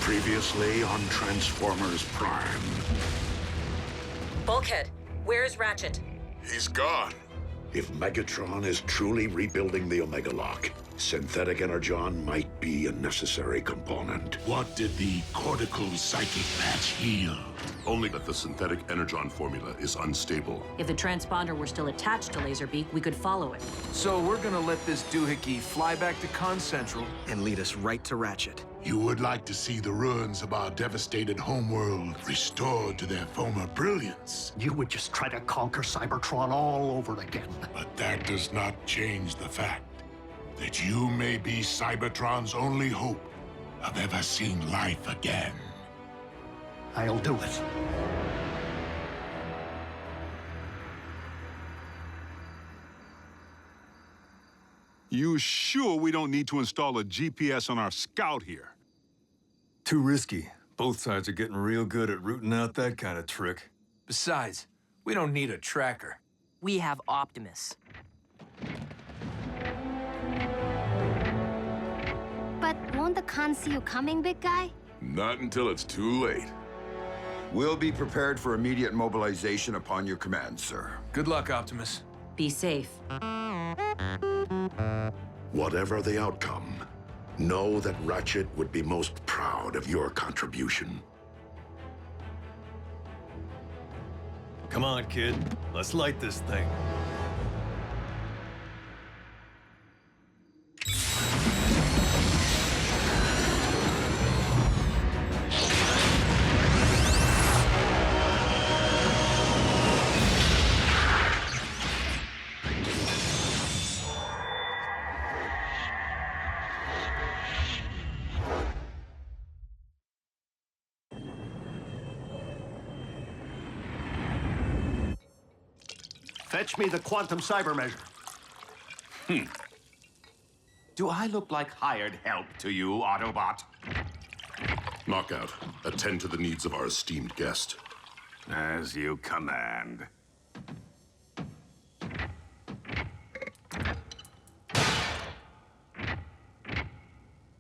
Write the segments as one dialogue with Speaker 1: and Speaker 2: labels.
Speaker 1: Previously on Transformers Prime.
Speaker 2: Bulkhead, where's Ratchet?
Speaker 3: He's gone.
Speaker 1: If Megatron is truly rebuilding the Omega Lock, Synthetic Energon might be a necessary component.
Speaker 3: What did the cortical psychic patch heal?
Speaker 4: Only that the Synthetic Energon formula is unstable.
Speaker 2: If the transponder were still attached to Laserbeak, we could follow it.
Speaker 5: So we're gonna let this doohickey fly back to Con Central
Speaker 6: and lead us right to Ratchet.
Speaker 3: You would like to see the ruins of our devastated homeworld restored to their former brilliance.
Speaker 7: You would just try to conquer Cybertron all over again.
Speaker 3: But that does not change the fact that you may be Cybertron's only hope of ever seeing life again.
Speaker 7: I'll do it.
Speaker 8: You sure we don't need to install a GPS on our scout here?
Speaker 9: Too risky. Both sides are getting real good at rooting out that kind of trick.
Speaker 5: Besides, we don't need a tracker.
Speaker 10: We have Optimus.
Speaker 11: But won't the Con see you coming, big guy?
Speaker 12: Not until it's too late. We'll be prepared for immediate mobilization upon your command, sir.
Speaker 5: Good luck, Optimus.
Speaker 2: Be safe.
Speaker 1: Whatever the outcome, know that Ratchet would be most proud of your contribution.
Speaker 9: Come on, kid. Let's light this thing.
Speaker 7: Fetch me the quantum cyber measure.
Speaker 13: Do I look like hired help to you, Autobot?
Speaker 4: Knockout, attend to the needs of our esteemed guest.
Speaker 13: As you command.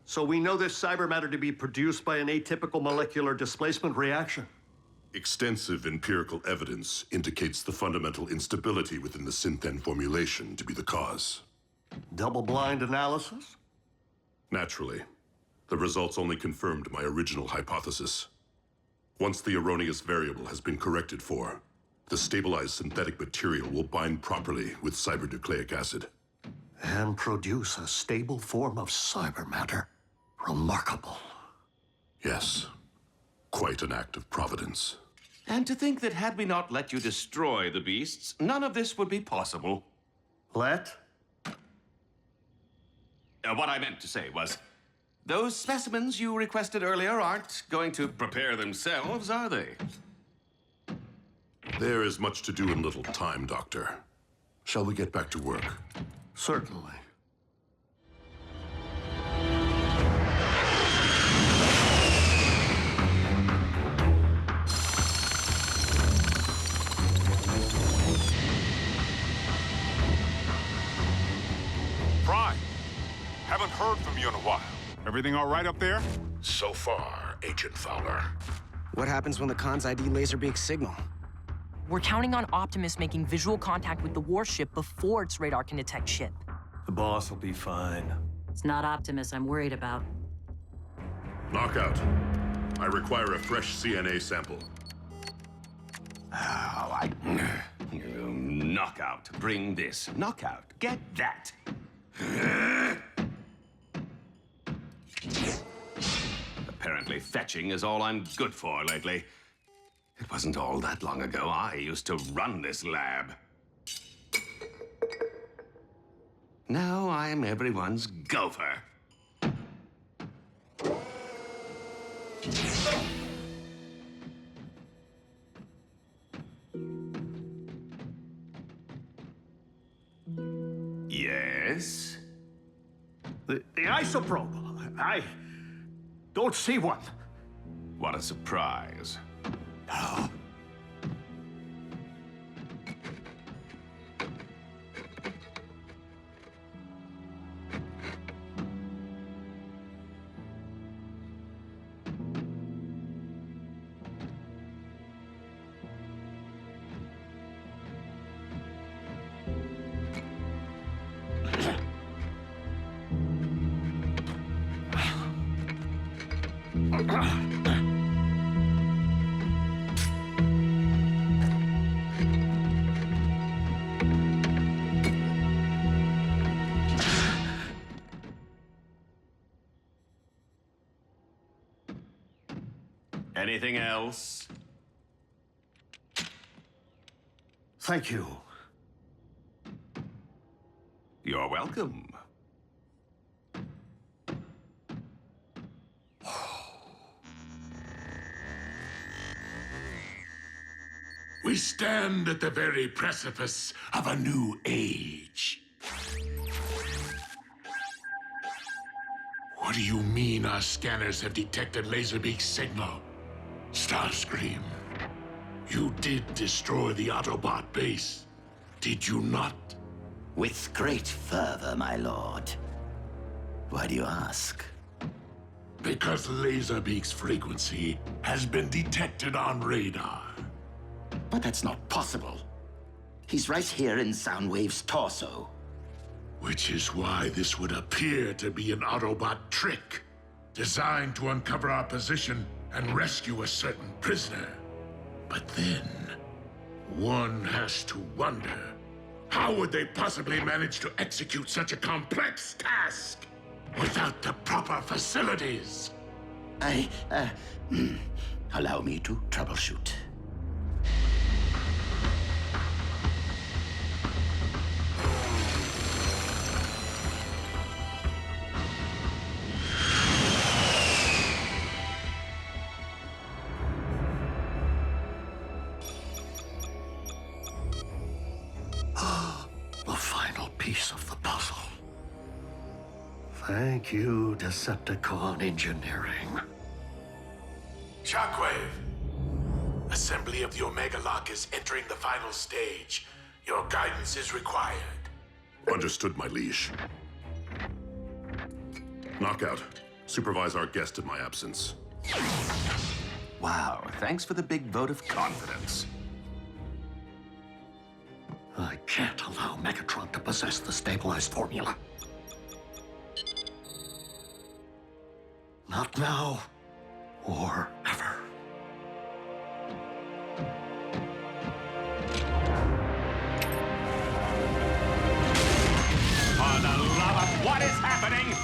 Speaker 7: So we know this cyber matter to be produced by an atypical molecular displacement reaction.
Speaker 4: Extensive empirical evidence indicates the fundamental instability within the Synthen formulation to be the cause.
Speaker 7: Double-blind analysis?
Speaker 4: Naturally. The results only confirmed my original hypothesis. Once the erroneous variable has been corrected for, the stabilized synthetic material will bind properly with cybernucleic acid.
Speaker 7: And produce a stable form of cyber matter. Remarkable.
Speaker 4: Yes. Quite an act of providence.
Speaker 13: And to think that had we not let you destroy the beasts, none of this would be possible.
Speaker 7: Let?
Speaker 13: What I meant to say was, those specimens you requested earlier aren't going to prepare themselves, are they?
Speaker 4: There is much to do in little time, Doctor. Shall we get back to work?
Speaker 7: Certainly.
Speaker 8: Prime, haven't heard from you in a while. Everything all right up there?
Speaker 1: So far, Agent Fowler.
Speaker 6: What happens when the Con's ID Laserbeak's signal?
Speaker 10: We're counting on Optimus making visual contact with the warship before its radar can detect ship.
Speaker 9: The boss will be fine.
Speaker 2: It's not Optimus I'm worried about.
Speaker 4: Knockout. I require a fresh CNA sample.
Speaker 13: Knockout, bring this. Knockout, get that. Apparently fetching is all I'm good for lately. It wasn't all that long ago I used to run this lab. Now I'm everyone's gopher. Yes?
Speaker 7: The isoprobe. I don't see one.
Speaker 13: What a surprise. Anything else?
Speaker 7: Thank you.
Speaker 13: You're welcome.
Speaker 3: We stand at the very precipice of a new age. What do you mean our scanners have detected Laserbeak's signal? Starscream, you did destroy the Autobot base, did you not?
Speaker 14: With great fervor, my lord. Why do you ask?
Speaker 3: Because Laserbeak's frequency has been detected on radar.
Speaker 14: But that's not possible. He's right here in Soundwave's torso.
Speaker 3: Which is why this would appear to be an Autobot trick, designed to uncover our position and rescue a certain prisoner. But then, one has to wonder, how would they possibly manage to execute such a complex task without the proper facilities?
Speaker 14: Allow me to troubleshoot.
Speaker 7: The final piece of the puzzle. Thank you, Decepticon engineering.
Speaker 3: Shockwave! Assembly of the Omega Lock is entering the final stage. Your guidance is required.
Speaker 4: Understood, my liege. Knockout, supervise our guest in my absence.
Speaker 13: Wow, thanks for the big vote of confidence.
Speaker 7: I can't allow Megatron to possess the stabilized formula. Not now, or ever.
Speaker 13: For the love of what is happening?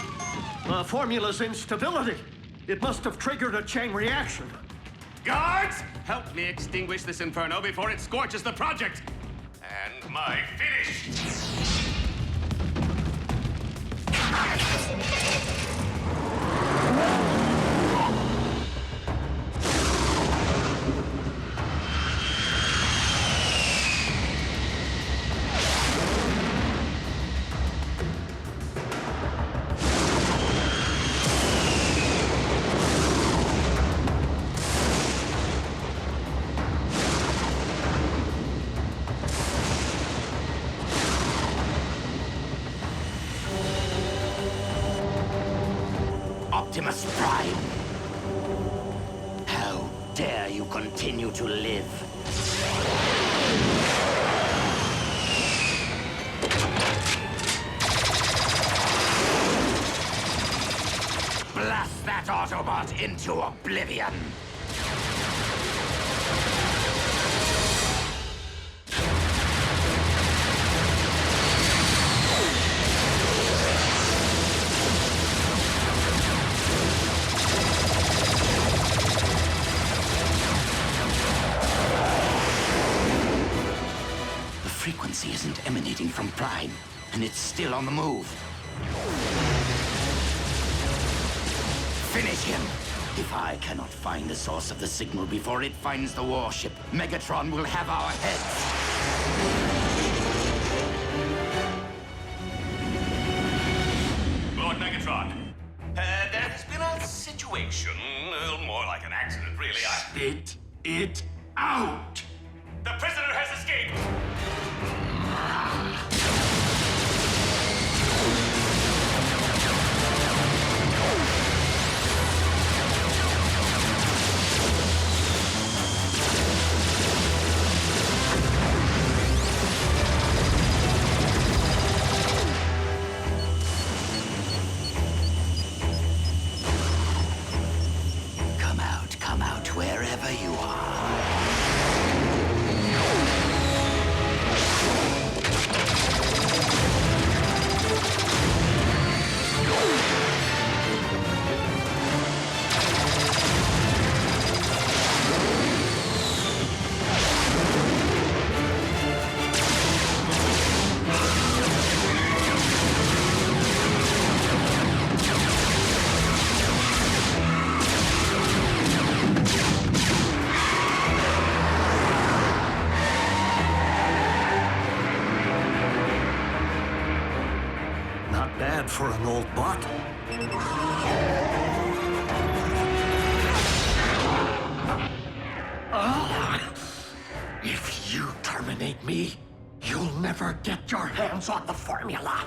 Speaker 7: The formula's instability. It must have triggered a chain reaction.
Speaker 13: Guards, help me extinguish this inferno before it scorches the project. And my finish.
Speaker 14: Optimus Prime! How dare you continue to live? Blast that Autobot into oblivion! The frequency isn't emanating from Prime, and it's still on the move. Finish him! If I cannot find the source of the signal before it finds the warship, Megatron will have our heads.
Speaker 13: Lord Megatron, there has been a situation, more like an accident, really.
Speaker 3: Spit it out!
Speaker 13: The prisoner has escaped!
Speaker 7: for an old bot?
Speaker 1: If you terminate me, you'll never get your hands on the formula.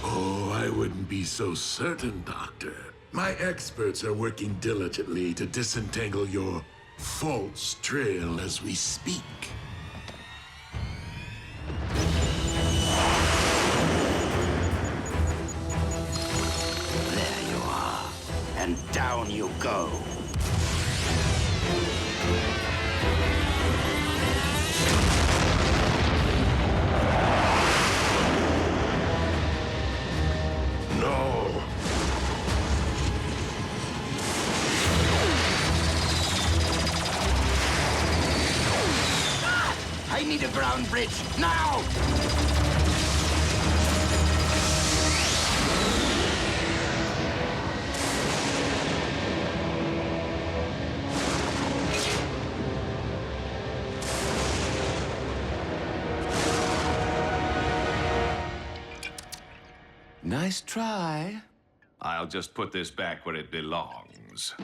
Speaker 3: Oh, I wouldn't be so certain, Doctor. My experts are working diligently to disentangle your false trail as we speak.
Speaker 14: There you are. And down you go.
Speaker 3: No.
Speaker 14: I need a ground bridge, now!
Speaker 13: Nice try. I'll just put this back where it belongs.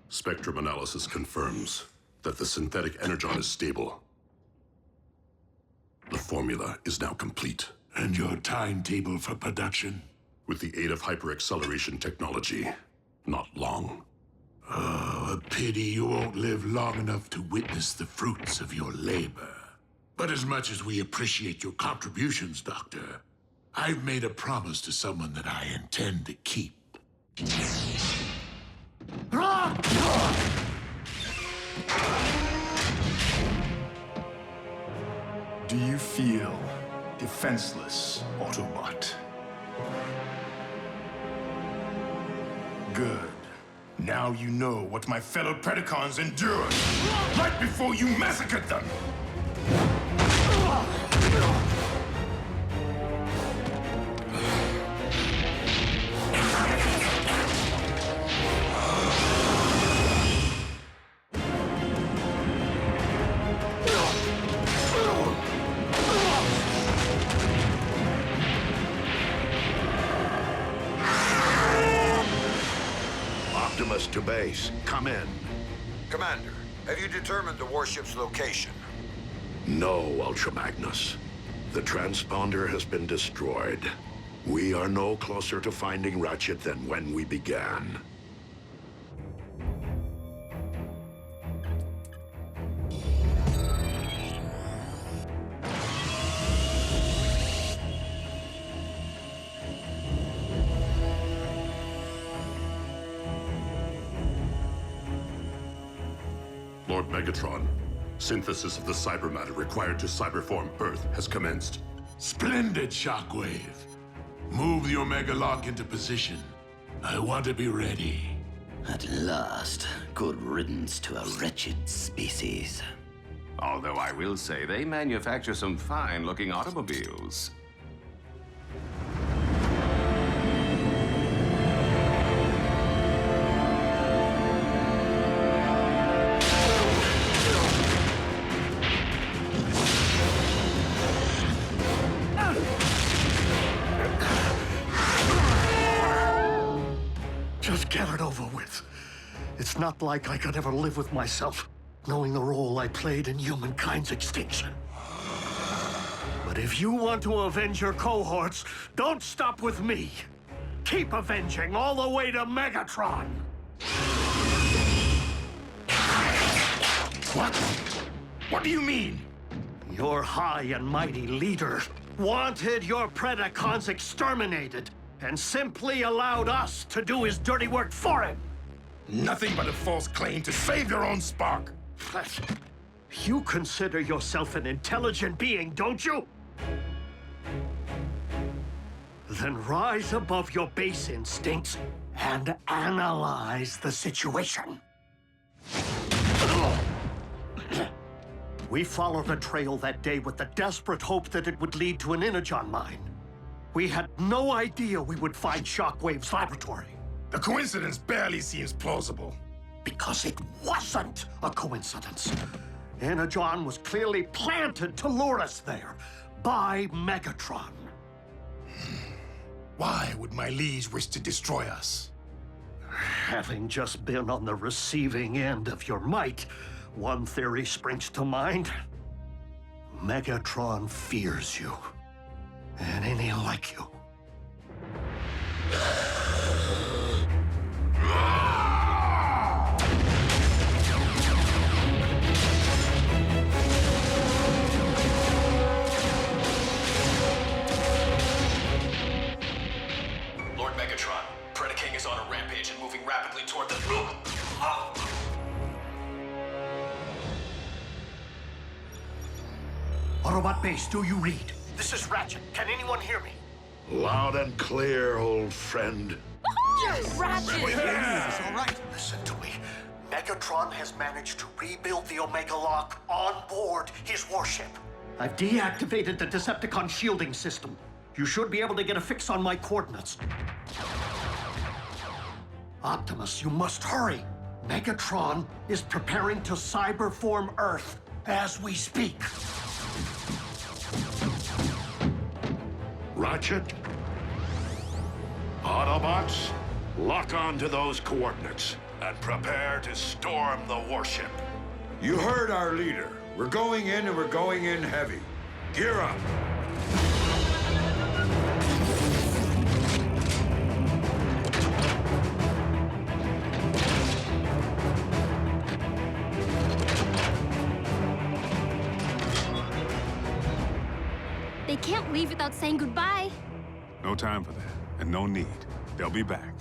Speaker 4: Spectrum analysis confirms that the synthetic energon is stable. The formula is now complete.
Speaker 3: And your timetable for production?
Speaker 4: With the aid of hyper-acceleration technology, not long.
Speaker 3: Oh, a pity you won't live long enough to witness the fruits of your labor. But as much as we appreciate your contributions, Doctor, I've made a promise to someone that I intend to keep.
Speaker 15: Do you feel defenseless, Autobot? Good. Now you know what my fellow Predacons endured right before you massacred them!
Speaker 1: Optimus to base. Come in.
Speaker 12: Commander, have you determined the warship's location?
Speaker 1: No, Ultra Magnus. The transponder has been destroyed. We are no closer to finding Ratchet than when we began.
Speaker 4: Lord Megatron, synthesis of the cyber matter required to cyberform Earth has commenced.
Speaker 3: Splendid, Shockwave. Move the Omega Lock into position. I want to be ready.
Speaker 14: At last, good riddance to a wretched species.
Speaker 13: Although I will say they manufacture some fine-looking automobiles.
Speaker 7: Just get it over with. It's not like I could ever live with myself, knowing the role I played in humankind's extinction. But if you want to avenge your cohorts, don't stop with me. Keep avenging all the way to Megatron.
Speaker 15: What? What do you mean?
Speaker 7: Your high and mighty leader wanted your Predacons exterminated and simply allowed us to do his dirty work for him.
Speaker 15: Nothing but a false claim to save your own spark.
Speaker 7: You consider yourself an intelligent being, don't you? Then rise above your base instincts and analyze the situation. We followed the trail that day with the desperate hope that it would lead to an Energon mine. We had no idea we would find Shockwave's laboratory.
Speaker 15: The coincidence barely seems plausible.
Speaker 7: Because it wasn't a coincidence. Energon was clearly planted to lure us there. by Megatron.
Speaker 15: Why would my liege wish to destroy us?
Speaker 7: Having just been on the receiving end of your might, one theory springs to mind. Megatron fears you, and any like you.
Speaker 16: Lord Megatron, Predaking is on a rampage and moving rapidly toward the...
Speaker 7: Autobot base, do you read? This is Ratchet. Can anyone hear me?
Speaker 1: Loud and clear, old friend.
Speaker 10: Yes, Ratchet!
Speaker 7: Yes, all right. Listen to me. Megatron has managed to rebuild the Omega Lock on board his warship. I've deactivated the Decepticon shielding system. You should be able to get a fix on my coordinates. Optimus, you must hurry. Megatron is preparing to cyberform Earth as we speak.
Speaker 1: Ratchet? Autobots? Lock on to those coordinates and prepare to storm the warship.
Speaker 12: You heard our leader. We're going in, and we're going in heavy. Gear up.
Speaker 11: They can't leave without saying goodbye.
Speaker 8: No time for that, and no need. They'll be back.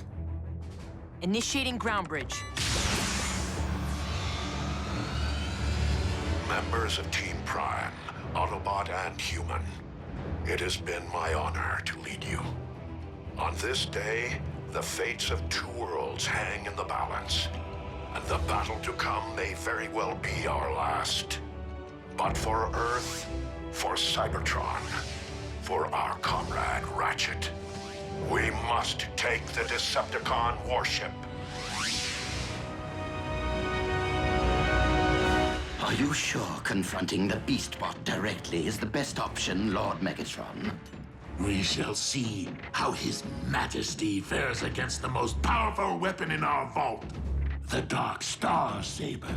Speaker 10: Initiating ground bridge.
Speaker 1: Members of Team Prime, Autobot and human, it has been my honor to lead you. On this day, the fates of two worlds hang in the balance, and the battle to come may very well be our last. But for Earth, for Cybertron, for our comrade Ratchet, we must take the Decepticon warship.
Speaker 14: Are you sure confronting the Beastbot directly is the best option, Lord Megatron?
Speaker 3: We shall see how His Majesty fares against the most powerful weapon in our vault, the Dark Star Saber.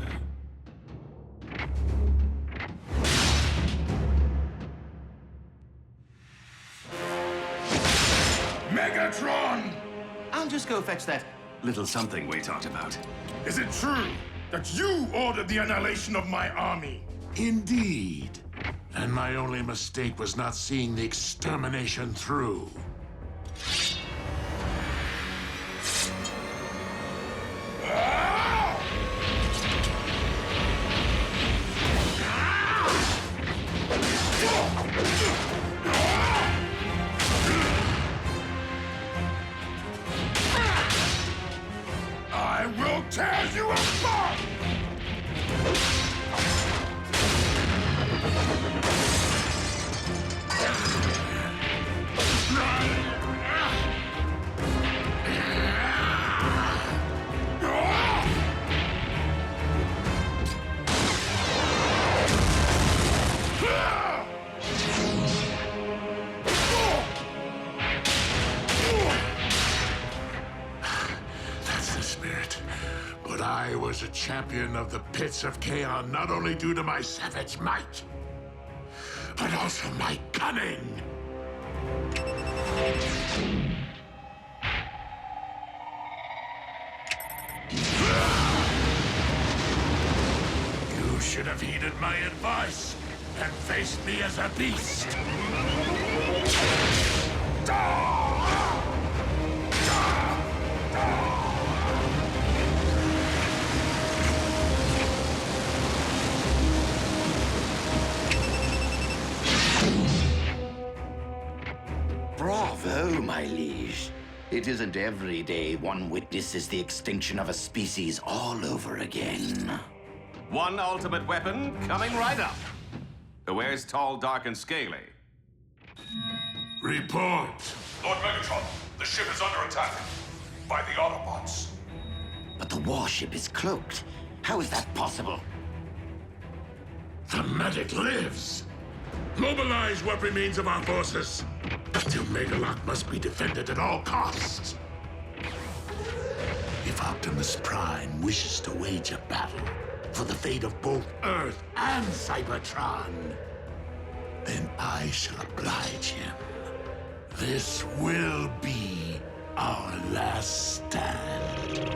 Speaker 3: Megatron!
Speaker 13: I'll just go fetch that little something we talked about.
Speaker 15: Is it true that you ordered the annihilation of my army?
Speaker 3: Indeed. And my only mistake was not seeing the extermination through.
Speaker 15: I will tear you apart!
Speaker 3: That's the spirit. But I was a champion of the pits of Chaos not only due to my savage might, but also my cunning. You should have heeded my advice and faced me as a beast.
Speaker 14: Bravo, my liege. It isn't every day one witnesses the extinction of a species all over again.
Speaker 13: One ultimate weapon coming right up. Where's tall, dark, and scaly?
Speaker 3: Report.
Speaker 8: Lord Megatron, the ship is under attack by the Autobots.
Speaker 14: But the warship is cloaked. How is that possible?
Speaker 3: The medic lives. Mobilize what remains of our forces. The Omega-Lock must be defended at all costs. If Optimus Prime wishes to wage a battle for the fate of both Earth and Cybertron, then I shall oblige him. This will be our last stand.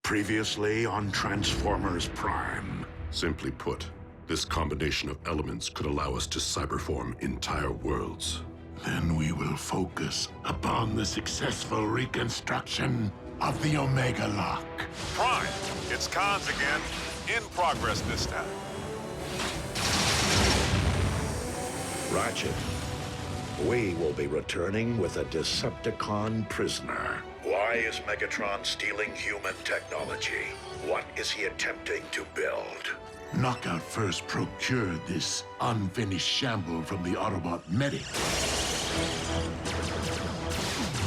Speaker 1: Previously on Transformers Prime.
Speaker 4: Simply put, this combination of elements could allow us to cyberform entire worlds.
Speaker 3: Then we will focus upon the successful reconstruction of the Omega-Lock.
Speaker 8: Prime, it's Cons again. In progress this time.
Speaker 1: Ratchet, we will be returning with a Decepticon prisoner. Why is Megatron stealing human technology? What is he attempting to build?
Speaker 3: Knockout first procured this unfinished shamble from the Autobot medic.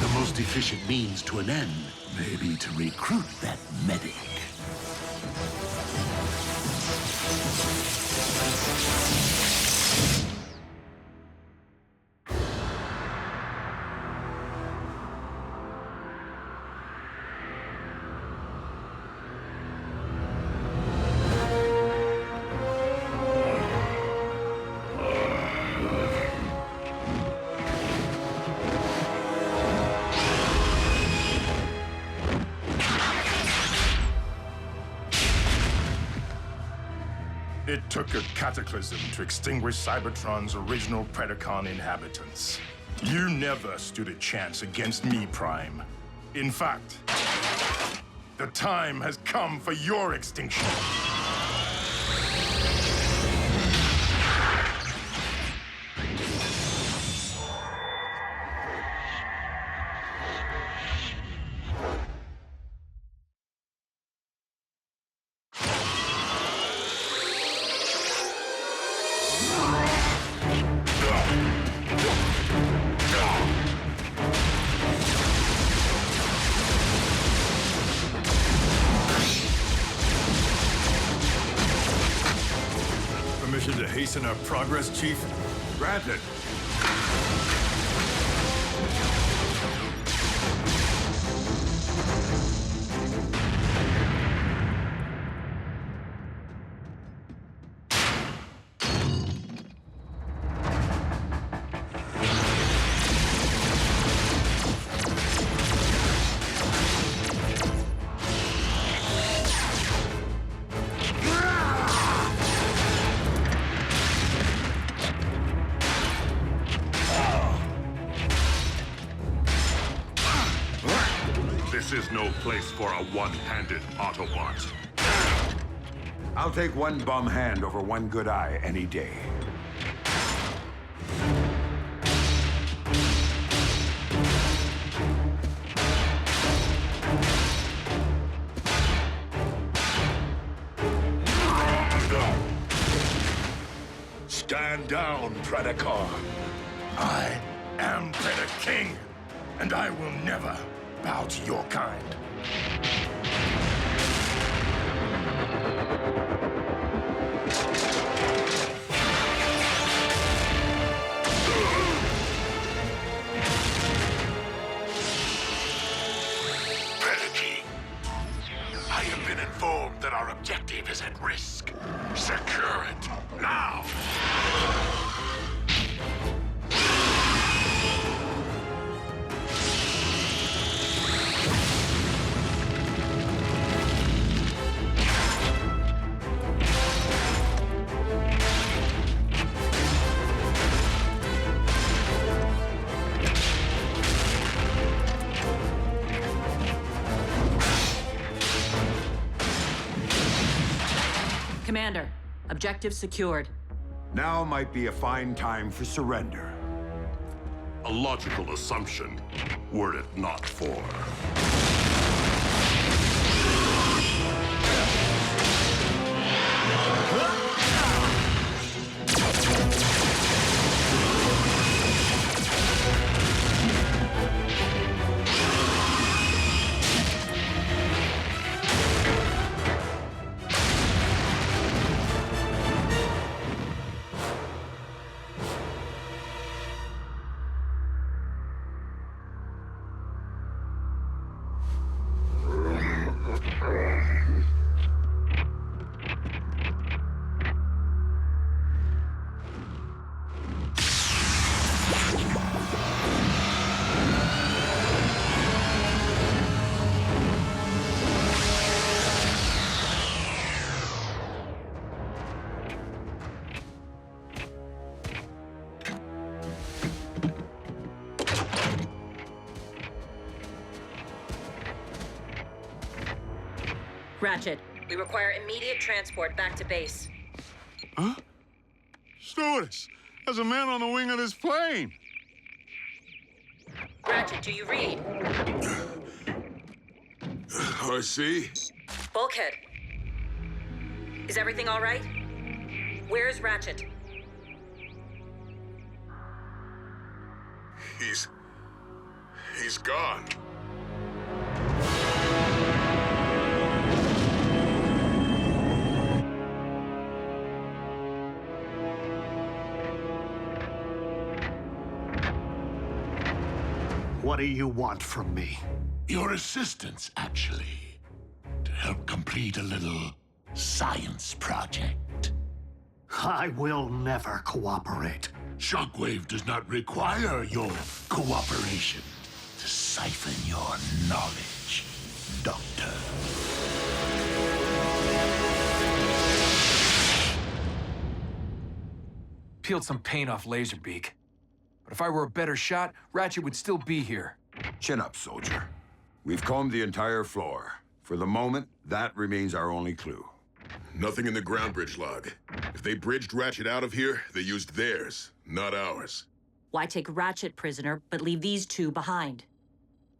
Speaker 3: The most efficient means to an end may be to recruit that medic.
Speaker 15: It took a cataclysm to extinguish Cybertron's original Predacon inhabitants. You never stood a chance against me, Prime. In fact, the time has come for your extinction.
Speaker 9: Permission to hasten our progress, Chief?
Speaker 12: Granted.
Speaker 4: This is no place for a one-handed Autobot.
Speaker 12: I'll take one bum hand over one good eye any day.
Speaker 1: Stand down, Predator.
Speaker 15: I am Predaking, and I will never bow to your kind.
Speaker 3: Predaking, I have been informed that our objective is at risk. Secure it, now!
Speaker 2: Commander, objective secured.
Speaker 12: Now might be a fine time for surrender.
Speaker 4: A logical assumption, were it not for...
Speaker 2: Ratchet, we require immediate transport back to base.
Speaker 8: Huh? Stewardess, there's a man on the wing of this plane.
Speaker 2: Ratchet, do you read?
Speaker 12: I see.
Speaker 2: Bulkhead. Is everything all right? Where's Ratchet?
Speaker 12: He's gone.
Speaker 7: What do you want from me?
Speaker 3: Your assistance, actually. To help complete a little science project.
Speaker 7: I will never cooperate.
Speaker 3: Shockwave does not require your cooperation to siphon your knowledge, Doctor.
Speaker 5: Peeled some paint off Laserbeak. But if I were a better shot, Ratchet would still be here.
Speaker 12: Chin up, soldier. We've combed the entire floor. For the moment, that remains our only clue.
Speaker 4: Nothing in the ground bridge log. If they bridged Ratchet out of here, they used theirs, not ours.
Speaker 2: Why take Ratchet prisoner, but leave these two behind?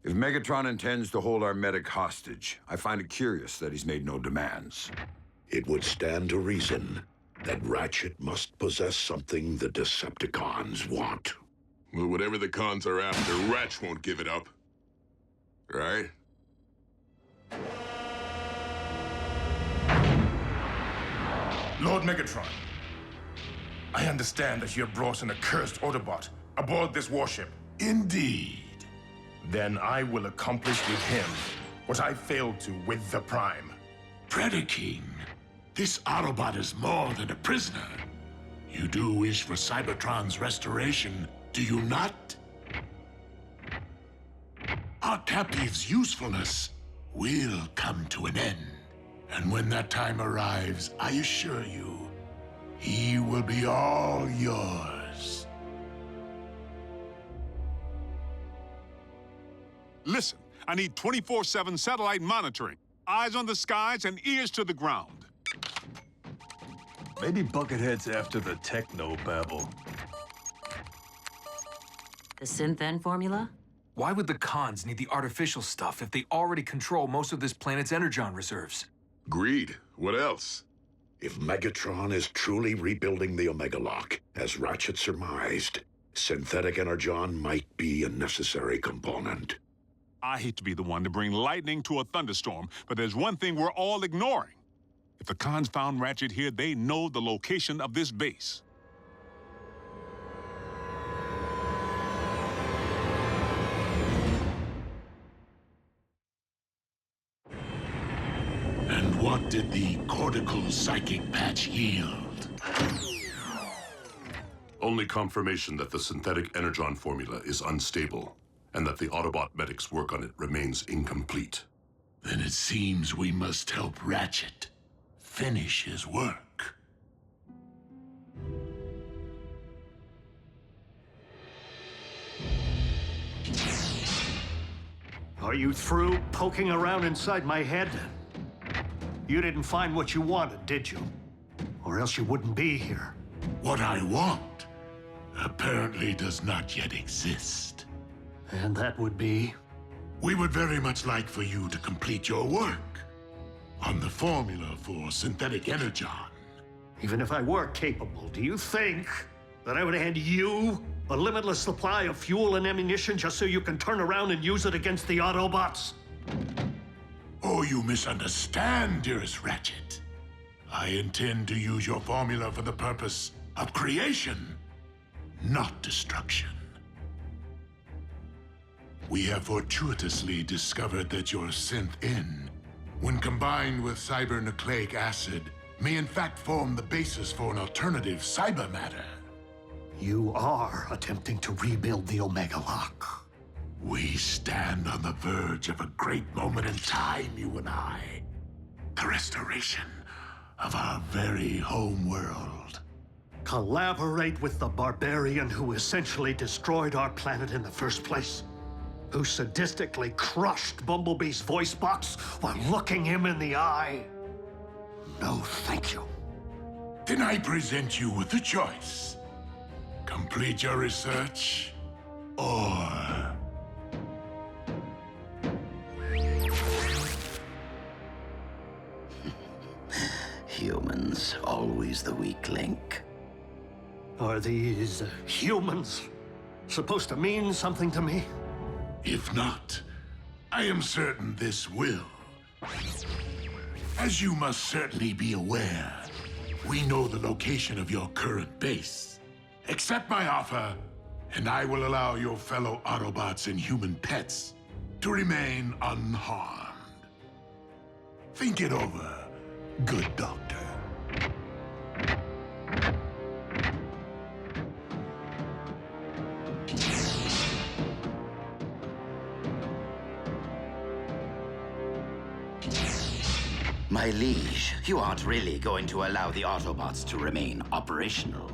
Speaker 12: If Megatron intends to hold our medic hostage, I find it curious that he's made no demands.
Speaker 1: It would stand to reason that Ratchet must possess something the Decepticons want.
Speaker 4: Well, whatever the cons are after, Ratch won't give it up. Right?
Speaker 15: Lord Megatron, I understand that you have brought an accursed Autobot aboard this warship.
Speaker 3: Indeed.
Speaker 15: Then I will accomplish with him what I failed to with the Prime.
Speaker 3: Predaking, this Autobot is more than a prisoner. You do wish for Cybertron's restoration, do you not? Our captive's usefulness will come to an end. And when that time arrives, I assure you, he will be all yours.
Speaker 8: Listen, I need 24/7 satellite monitoring. Eyes on the skies and ears to the ground.
Speaker 9: Maybe Buckethead's after the techno-babble.
Speaker 2: The Synth-N formula?
Speaker 5: Why would the cons need the artificial stuff if they already control most of this planet's Energon reserves?
Speaker 4: Greed. What else?
Speaker 1: If Megatron is truly rebuilding the Omega Lock, as Ratchet surmised, Synthetic Energon might be a necessary component.
Speaker 8: I hate to be the one to bring lightning to a thunderstorm, but there's one thing we're all ignoring. If the cons found Ratchet here, they know the location of this base.
Speaker 3: And what did the cortical psychic patch yield?
Speaker 4: Only confirmation that the synthetic energon formula is unstable, and that the Autobot medic's work on it remains incomplete.
Speaker 3: Then it seems we must help Ratchet finish his work.
Speaker 7: Are you through poking around inside my head? You didn't find what you wanted, did you? Or else you wouldn't be here.
Speaker 3: What I want apparently does not yet exist.
Speaker 7: And that would be?
Speaker 3: We would very much like for you to complete your work on the formula for synthetic energon.
Speaker 7: Even if I were capable, do you think that I would hand you a limitless supply of fuel and ammunition just so you can turn around and use it against the Autobots?
Speaker 3: Oh, you misunderstand, dearest Ratchet. I intend to use your formula for the purpose of creation, not destruction. We have fortuitously discovered that your Synth-N, when combined with cybernucleic acid, may in fact form the basis for an alternative cyber matter.
Speaker 7: You are attempting to rebuild the Omega Lock.
Speaker 3: We stand on the verge of a great moment in time, you and I. The restoration of our very home world.
Speaker 7: Collaborate with the barbarian who essentially destroyed our planet in the first place. who sadistically crushed Bumblebee's voice box while looking him in the eye? No, thank you.
Speaker 3: Then I present you with a choice. Complete your research, or...
Speaker 14: Humans, always the weak link.
Speaker 7: Are these humans supposed to mean something to me?
Speaker 3: If not, I am certain this will. As you must certainly be aware, we know the location of your current base. Accept my offer, and I will allow your fellow Autobots and human pets to remain unharmed. Think it over, good doctor.
Speaker 14: My liege, you aren't really going to allow the Autobots to remain operational.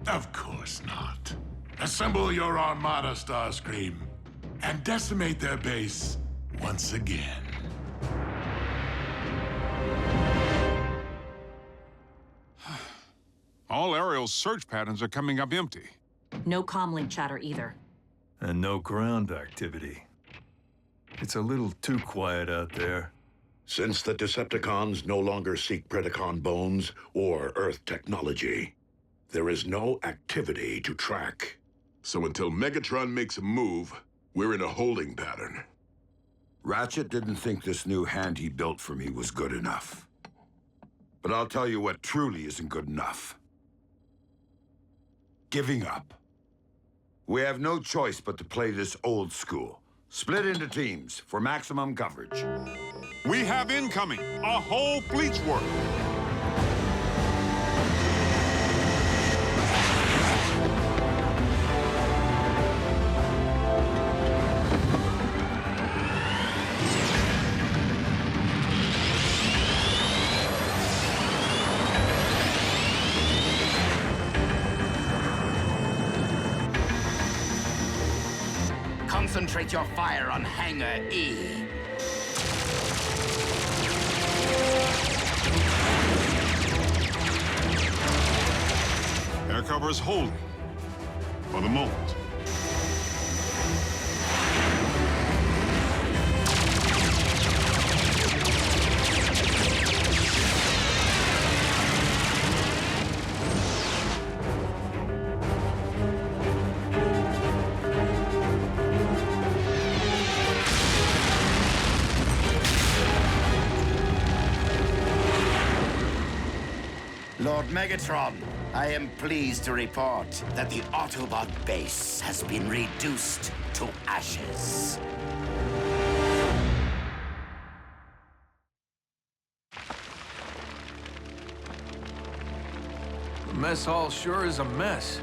Speaker 3: Of course not. Assemble your armada, Starscream, and decimate their base once again.
Speaker 8: All Ariel's search patterns are coming up empty.
Speaker 2: No comlink chatter either.
Speaker 9: And no ground activity. It's a little too quiet out there.
Speaker 1: Since the Decepticons no longer seek Predacon bones or Earth technology, there is no activity to track.
Speaker 4: So until Megatron makes a move, we're in a holding pattern.
Speaker 12: Ratchet didn't think this new hand he built for me was good enough. But I'll tell you what truly isn't good enough. Giving up. We have no choice but to play this old school. Split into teams for maximum coverage.
Speaker 8: We have incoming, a whole fleet's worth.
Speaker 14: Concentrate your fire on Hangar E.
Speaker 8: Air cover is holding. For the moment.
Speaker 14: Lord Megatron, I am pleased to report that the Autobot base has been reduced to ashes.
Speaker 5: The mess hall sure is a mess.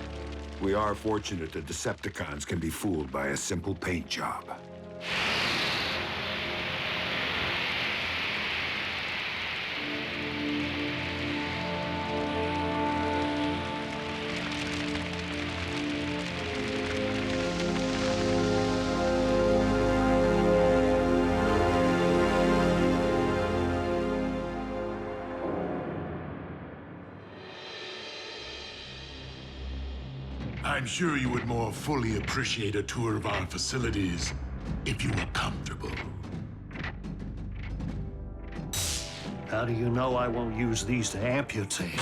Speaker 12: We are fortunate that Decepticons can be fooled by a simple paint job.
Speaker 3: I'm sure you would more fully appreciate a tour of our facilities if you were comfortable.
Speaker 7: How do you know I won't use these to amputate?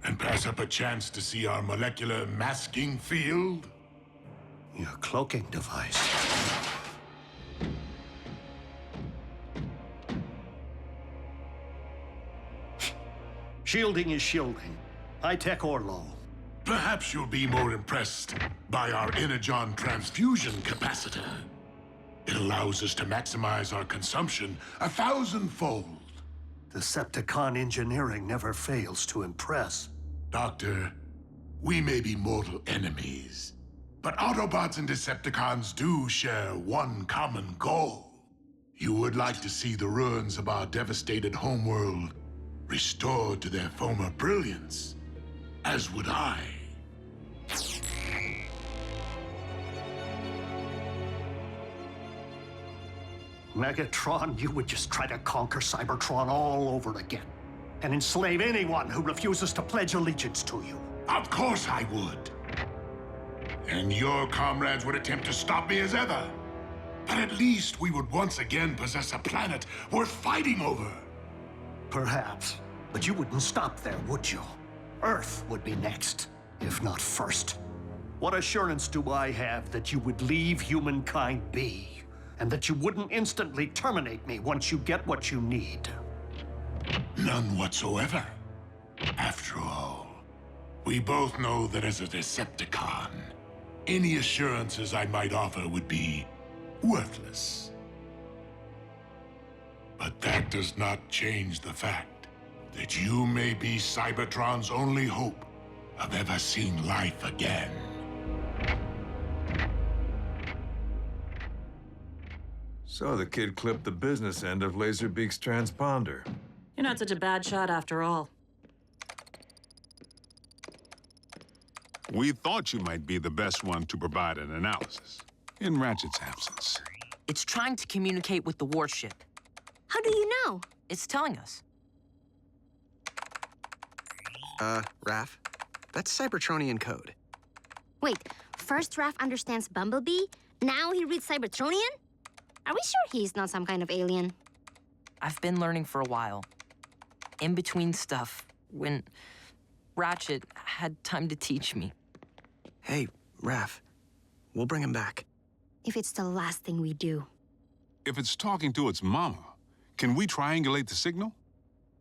Speaker 3: And pass up a chance to see our molecular masking field?
Speaker 7: Your cloaking device. Shielding is shielding. High-tech or low.
Speaker 3: Perhaps you'll be more impressed by our Energon transfusion capacitor. It allows us to maximize our consumption 1,000-fold.
Speaker 7: Decepticon engineering never fails to impress.
Speaker 3: Doctor, we may be mortal enemies, but Autobots and Decepticons do share one common goal. You would like to see the ruins of our devastated homeworld restored to their former brilliance, as would I.
Speaker 7: Megatron, you would just try to conquer Cybertron all over again. And enslave anyone who refuses to pledge allegiance to you.
Speaker 3: Of course I would. And your comrades would attempt to stop me as ever. But at least we would once again possess a planet worth fighting over.
Speaker 7: Perhaps. But you wouldn't stop there, would you? Earth would be next, if not first. What assurance do I have that you would leave humankind be? And that you wouldn't instantly terminate me once you get what you need?
Speaker 3: None whatsoever. After all, we both know that as a Decepticon, any assurances I might offer would be worthless. But that does not change the fact that you may be Cybertron's only hope of ever seeing life again.
Speaker 9: So the kid clipped the business end of Laserbeak's transponder.
Speaker 2: You're not such a bad shot after all.
Speaker 8: We thought you might be the best one to provide an analysis, in Ratchet's absence.
Speaker 10: It's trying to communicate with the warship.
Speaker 11: How do you know?
Speaker 10: It's telling us.
Speaker 6: Raph, that's Cybertronian code.
Speaker 11: Wait, first Raph understands Bumblebee, now he reads Cybertronian? Are we sure he's not some kind of alien?
Speaker 10: I've been learning for a while. In between stuff, when Ratchet had time to teach me.
Speaker 6: Hey, Raph, we'll bring him back.
Speaker 11: If it's the last thing we do.
Speaker 8: If it's talking to its mama, can we triangulate the signal?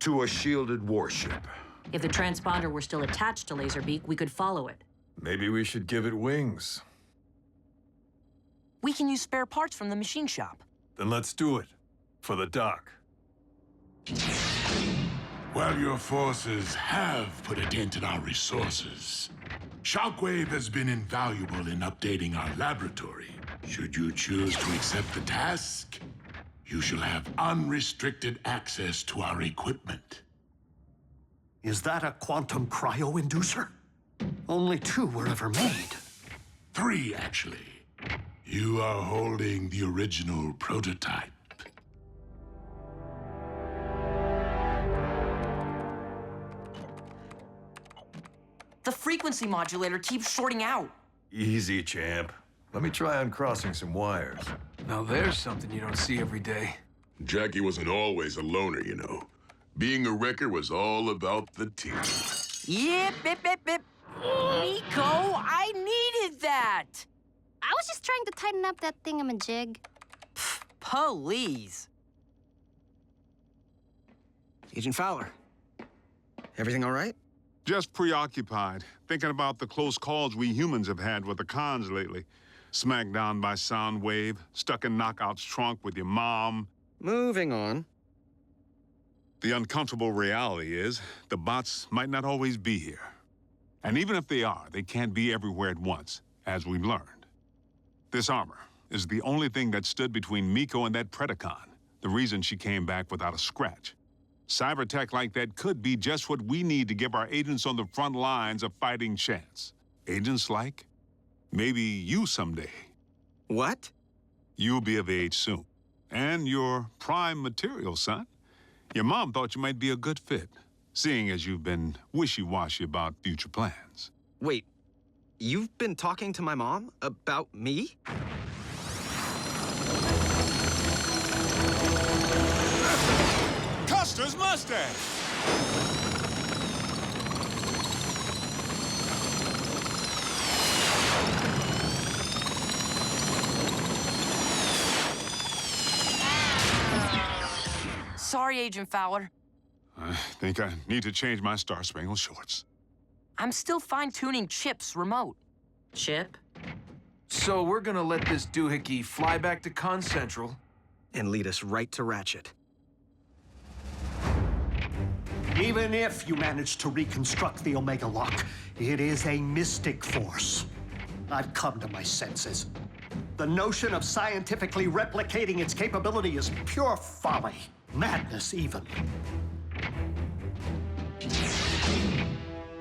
Speaker 12: To a shielded warship.
Speaker 2: If the transponder were still attached to Laserbeak, we could follow it.
Speaker 9: Maybe we should give it wings.
Speaker 10: We can use spare parts from the machine shop.
Speaker 9: Then let's do it. For the dock.
Speaker 3: While your forces have put a dent in our resources, Shockwave has been invaluable in updating our laboratory. Should you choose to accept the task, you shall have unrestricted access to our equipment.
Speaker 7: Is that a quantum cryo-inducer? Only 2 were ever made.
Speaker 3: 3, actually. You are holding the original prototype.
Speaker 10: The frequency modulator keeps shorting out.
Speaker 9: Easy, champ. Let me try uncrossing some wires.
Speaker 5: Now there's something you don't see every day.
Speaker 4: Jackie wasn't always a loner, you know. Being a wrecker was all about the team.
Speaker 10: Yip, bip, bip, bip. Nico, I needed that.
Speaker 11: I was just trying to tighten up that thingamajig.
Speaker 10: Please.
Speaker 6: Agent Fowler, everything all right?
Speaker 8: Just preoccupied, thinking about the close calls we humans have had with the cons lately. Smacked down by Soundwave, stuck in Knockout's trunk with your mom.
Speaker 6: Moving on.
Speaker 8: The uncomfortable reality is the bots might not always be here. And even if they are, they can't be everywhere at once, as we've learned. This armor is the only thing that stood between Miko and that Predacon, the reason she came back without a scratch. Cyber tech like that could be just what we need to give our agents on the front lines a fighting chance. Agents like maybe you someday.
Speaker 6: What?
Speaker 8: You'll be of age soon. And you're prime material, son. Your mom thought you might be a good fit, seeing as you've been wishy-washy about future plans.
Speaker 6: Wait, you've been talking to my mom about me?
Speaker 8: Custer's Mustang!
Speaker 10: Sorry, Agent Fowler.
Speaker 8: I think I need to change my Star Spangled shorts.
Speaker 10: I'm still fine-tuning Chip's remote.
Speaker 2: Chip?
Speaker 5: So we're gonna let this doohickey fly back to Con Central.
Speaker 6: And lead us right to Ratchet.
Speaker 7: Even if you manage to reconstruct the Omega Lock, it is a mystic force. I've come to my senses. The notion of scientifically replicating its capability is pure folly. Madness, even.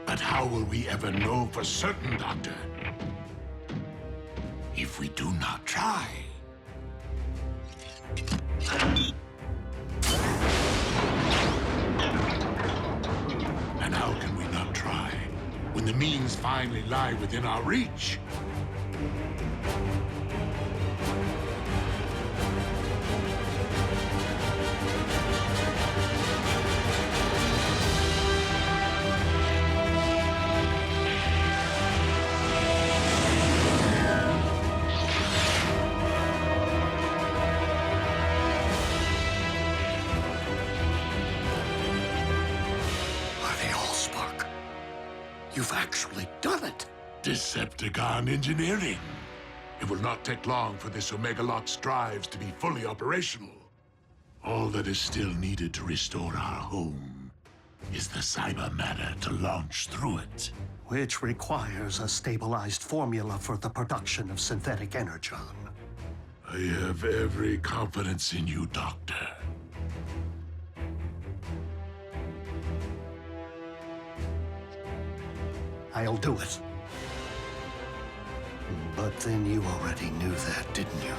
Speaker 3: But how will we ever know for certain, Doctor? If we do not try. And how can we not try when the means finally lie within our reach?
Speaker 7: You've actually done it!
Speaker 3: Decepticon engineering. It will not take long for this Omega-Lot's drives to be fully operational. All that is still needed to restore our home is the cyber matter to launch through it.
Speaker 7: Which requires a stabilized formula for the production of synthetic energon.
Speaker 3: I have every confidence in you, Doctor.
Speaker 7: I'll do it. But then you already knew that, didn't you?